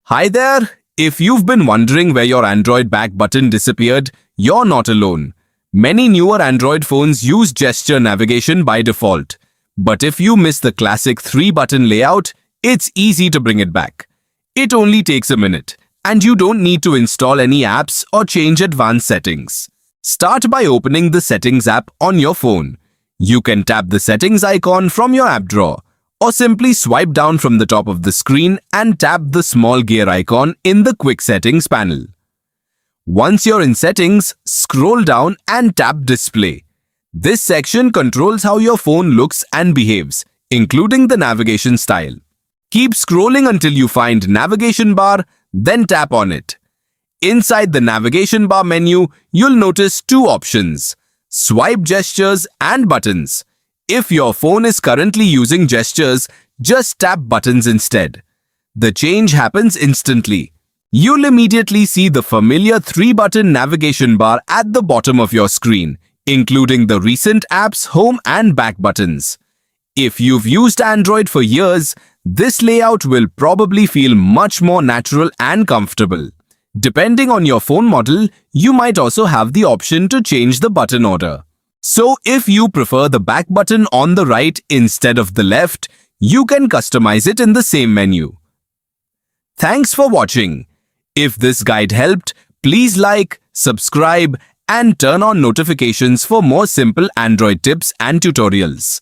Hi there! If you've been wondering where your Android back button disappeared, you're not alone. Many newer Android phones use gesture navigation by default. But if you miss the classic 3-button layout, it's easy to bring it back. It only takes a minute, and you don't need to install any apps or change advanced settings. Start by opening the Settings app on your phone. You can tap the Settings icon from your app drawer, or simply swipe down from the top of the screen and tap the small gear icon in the Quick Settings panel. Once you're in Settings, scroll down and tap Display. This section controls how your phone looks and behaves, including the navigation style. Keep scrolling until you find Navigation Bar, then tap on it. Inside the Navigation Bar menu, you'll notice two options: Swipe Gestures and Buttons. If your phone is currently using gestures, just tap buttons instead. The change happens instantly. You'll immediately see the familiar 3-button navigation bar at the bottom of your screen, including the recent apps, home and back buttons. If you've used Android for years, this layout will probably feel much more natural and comfortable. Depending on your phone model, you might also have the option to change the button order. So if you prefer the back button on the right instead of the left, you can customize it in the same menu. Thanks for watching. If this guide helped, please like, subscribe, and turn on notifications for more simple Android tips and tutorials.